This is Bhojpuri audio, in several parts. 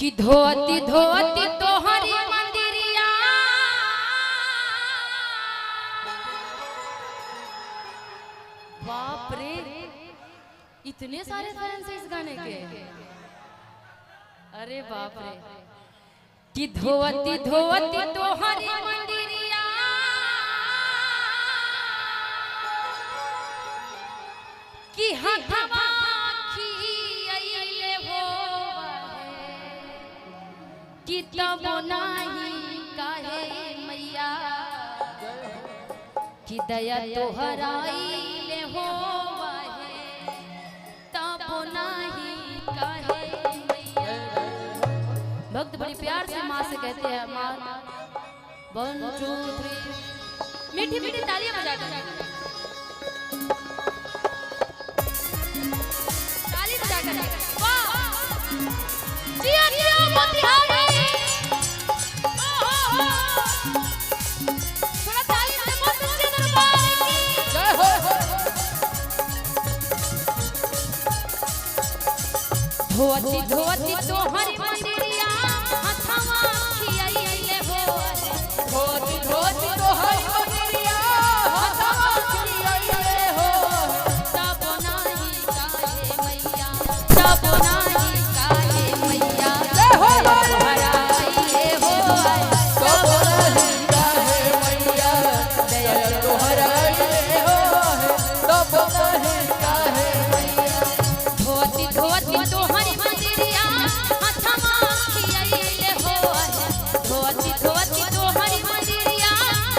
कि धोती धोती तोहरी मंदिरिया बाप रे इतने सारे फैंस इस गाने के। अरे बाप रे कि धोती धोती तोहरी मंदिरिया कि हथवा खियाइले हो कि तब नाही काहे मैया कि दया तोहराइले हो तब नाही काहे मैया। भक्त बड़ी प्यार से माँ से कहते हैं माँ 1 2 3 मीठी मीठी तालियां बजा कर ताली बजा कर वाह जिया जिया मोतिहारी थोड़ा ताली से मत सच्चे दरबार की जय हो। धोती धोती तोहरी मंदिरिया हथवा खियाइले हो धोती धोती तोहरी मंदिरिया हथवा खियाइले हो तब नाही काहे मैया तब नाही काहे मैया जय हो तोहराइले हो तब नाही काहे मैया दया तोहराइले हो तब नाही काहे मैया। धोती धोती तोहरी मंदिरिया हथवा खियाइले हो धोती धोती तोहरी मंदिरिया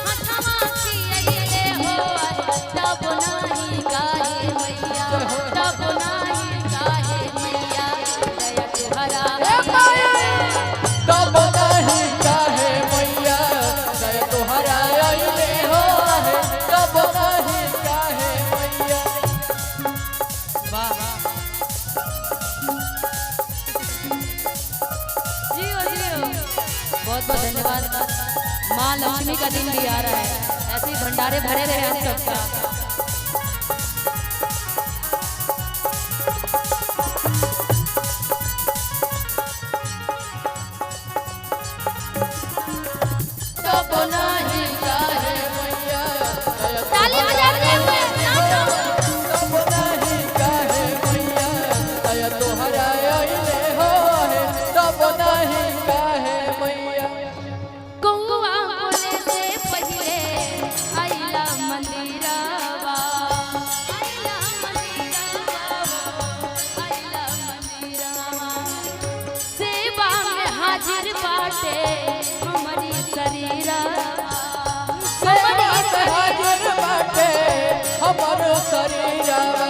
हथवा खियाइले हो तब नाही काहे मैया तब नाही काहे मैया दया तोहरा तब नहीं काहे मैया दया तोहराइले हो तब नहीं काहे मैया। वाह जियो जियो बहुत बहुत धन्यवाद। माँ लक्ष्मी का दिन भी आ रहा है ऐसे ही भंडारे भरे रहे हम सबका। तब नहीं काहे मैया दया ताली बजाते हुए नाचो। तब नहीं काहे मैया दया तोहराइले हो तब नहीं काहे मैया। कौआ बोले से पहिले आइला मंदिरवा आइला मंदिरवा सेवा में हाजिर बाटे हमारी शरीरवा हाजिर बाटे हमर शरीरवा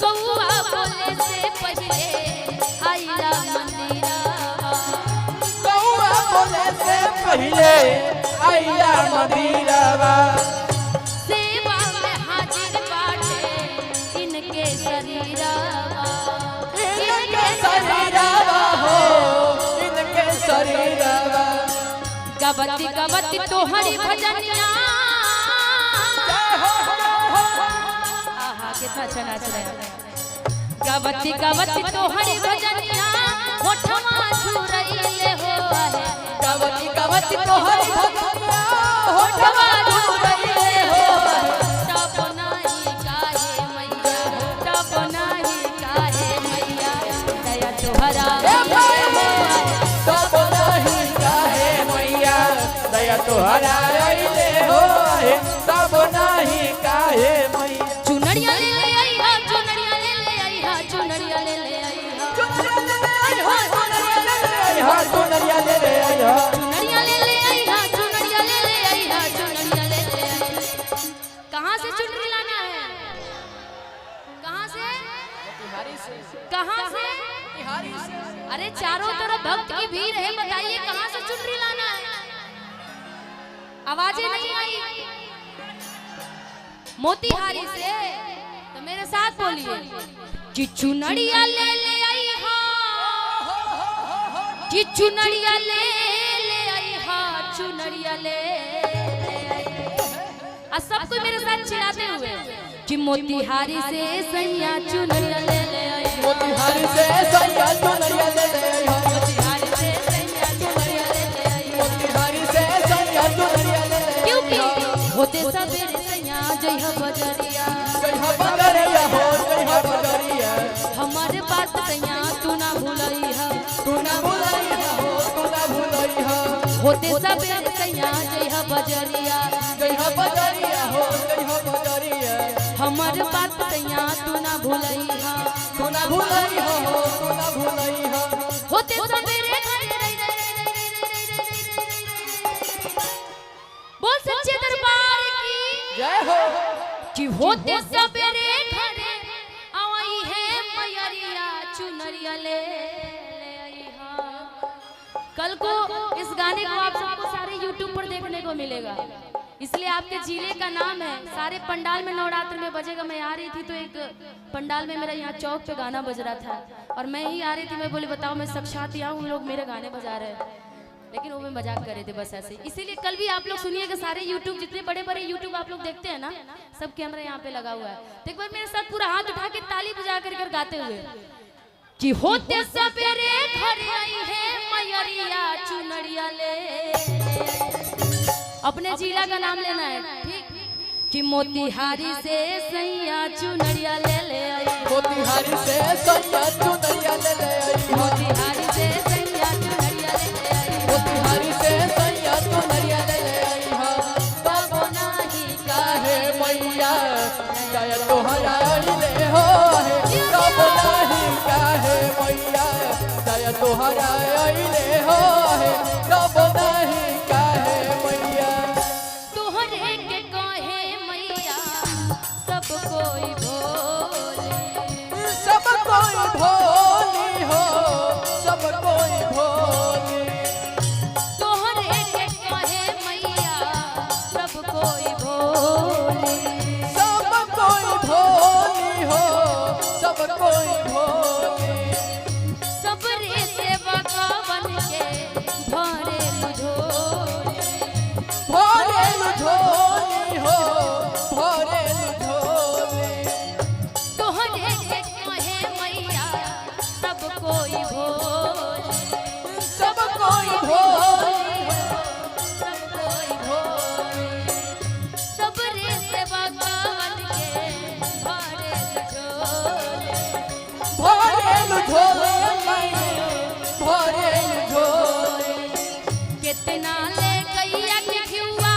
कौआ बोले से पहिले आइला मंदिरवा कौआ बोले से पहिले आइला मंदिरवा सेवा में हाजिर बाटे इनके शरीरवा इनके शरीरवा हो इनके शरीरवा। गवती गवती तोहरी भजनिया आहा कितना अच्छा नाच रहे हैं। गवती गवती तोहरी भजनिया होठवा छुरइले हो गवती गवती तोहरी भजनिया होठवा छुरइले हो तब नाही काहे मैया तब नाही काहे मैया दया तोहरा तब नहीं काहे मैया दया तोहराइले हो तब नहीं काहे मैया। चुनरिया ले ले आई हा चुनरिया ले ले आई हा चुनरिया ले ले आई हा चुनरिया ले ले आई हो चुनरिया ले ले आई हा चुनरिया ले ले आई हा चुनरिया ले ले आई। कहाँ से चुनरी लाना है कहाँ से अरे चारों तरफ भक्त की भीड़ है बताइए कहाँ से चुनरी लाना है। आवाजें नहीं आई मोतिहारी से तो मेरे साथ बोलिए कि चुनरिया ले ले आई हा कि चुनरिया ले ले आई हा चुनरिया ले आई। और सबको मेरे साथ चिल्लाते हुए कि मोतिहारी से सैया चुनरिया ले ले आई मोतिहारी से सैया चुनरिया ले ले आई हो। सैया तू ना भूलई है, तू ना भूलई हो, तू ना भूलई हो। होते सबेर सैया जय है बजरिया, जय हो बजरिया हो, जय हो बजरिया। हमर बात सैया तू ना भूलई है, तू ना भूलई हो, तू ना भूलई हो। होते सबेरे बोल सच्चे दरबार की जय हो। कि होते सबेरे घरे आवई है मैयरिया चुनरिया ले आई हा। कल को इस गाने को आप सबको सारे YouTube पर देखने को मिलेगा, इसलिए आपके जिले का नाम है। सारे पंडाल में नवरात्र में बजेगा। मैं आ रही थी तो एक पंडाल में मेरा यहाँ चौक पे गाना बज रहा था और मैं ही आ रही थी। मैं बोली बताओ मैं साक्षात यहाँ उन लोग मेरे गाने बजा रहे हैं, लेकिन वो मैं मजाक कर रहे थे बस ऐसे। इसीलिए कल भी आप लोग सुनिएगा सारे यूट्यूब जितने बड़े बड़े यूट्यूब आप लोग देखते हैं ना, सब कैमरा यहाँ पे लगा हुआ है। तो एक बार मेरे साथ पूरा हाथ उठा के ताली बजा कर गाते हुए कि होते सबेरे घर आई है मैयरिया चुनरिया ले। अपने जिला का नाम लेना है, ठीक? कि मोतिहारी से सैया चुनरिया ले आई, मोतिहारी से सैया चुनरिया ले आई, मोतिहारी से सैया चुनरिया ले आई, मोतिहारी से सैया चुनरिया ले आई हो। तब नाही काहे मैया जय तोहरा ले हो है, तब नहीं काहे मैया जय तोहरा ले हो है, तब नहीं काहे मैया। तोहरे के कहे मैया सब कोई भोले, सब कोई भोली हो, सब कोई भोली। तोहरे के कहे मैया सब कोई भोले, सब कोई भोली हो, सब कोई भोली। सबरे सेवा का बन के भरे मुझोले, भोले झोली हो, भोले झोली। तोहरे के कहे मैया सब कोई भोले, सब कोई भोली हो, सब कोई भोले, सबरे सेवा का बन के भरे मुझोले। भोले झोली, भोले झोली। कितना ले गैया के घिउआ,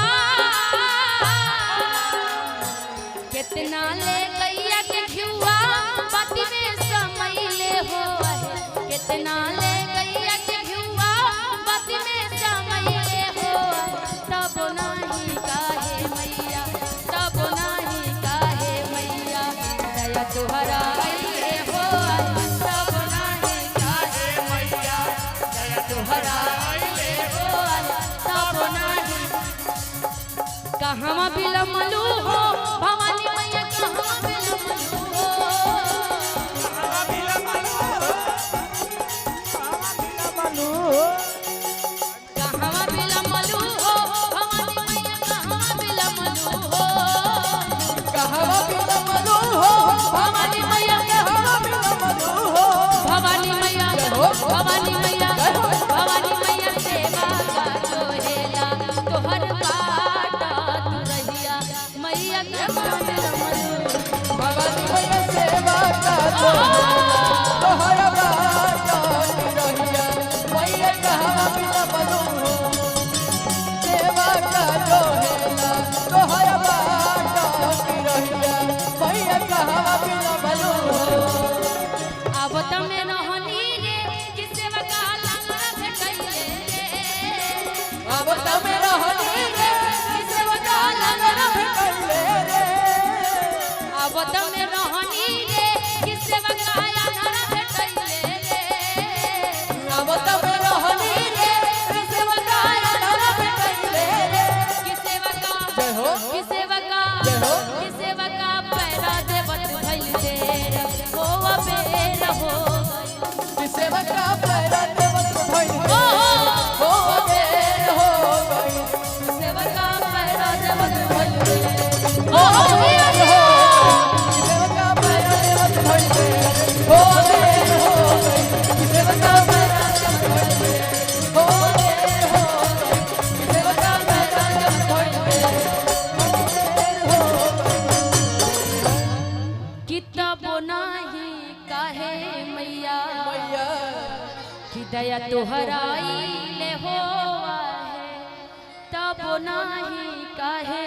कितना ले गैया के घिउआ बाती में समय ले हो आहे, कितना ले गैया के घिउआ बाती में समय ले हो आहे। तब नाही काहे मैया, तब नाही काहे मैया दया तुहरा आइले हो आहे, तब नाही काहे मैया दया तुहरा आइले हो आहे, तब नाही कहवा बिलमलू हो भवानी मैया, कहवा बिलमलू हो, कहवा बिलमलू हो भवानी मैया, कहवा बिलमलू हो, कहवा बिलमलू हो, भवानी मैया, कहवा बिलमलू हो। भवानी मैया, भवानी मैया, भवानी मैया सेवा का जोहेला तोहर बाटा तू रहिया मैया, कहवा बिलमलू। भवानी मैया सेवा का जोहेला तोहरा बाटा की रहिया, मैया कहवा बिलमलू हो। सेवा का जोहेला तोहरा बाटा की रहिया, मैया कहवा बिलमलू हो। अब तमे रहनी रे कि सेवा का लंगड़ा भेटैले रे, अब तमे रहनी रे कि सेवा का लंगड़ा भेटैले रे। अब तमे रहनी रे कि सेवा का लंगड़ा भेटैले रे, अब तमे रहनी रे कि सेवा का लंगड़ा भेटैले रे। कि सेवा का, जय हो, कि सेवा का, जय हो। कि सेवा का पैरा देवत भइल देर हो अबेर हो गइल। कि सेवा का पैरा देवत भइल ओ हो अबेर हो गइल। कि सेवा का पैरा देवत भइल देर हो अबेर हो गइल। कि सेवा का पैरा देवत भइल हो अबेर हो गइल। कि सेवा का पैरा देवत भइल हो अबेर हो गइल। कि सेवा का पैरा देवत भइल हो अबेर हो गइल। किताबो नाही काहे मैया मैया कि दया तोहराई ले हो है तब नाही काहे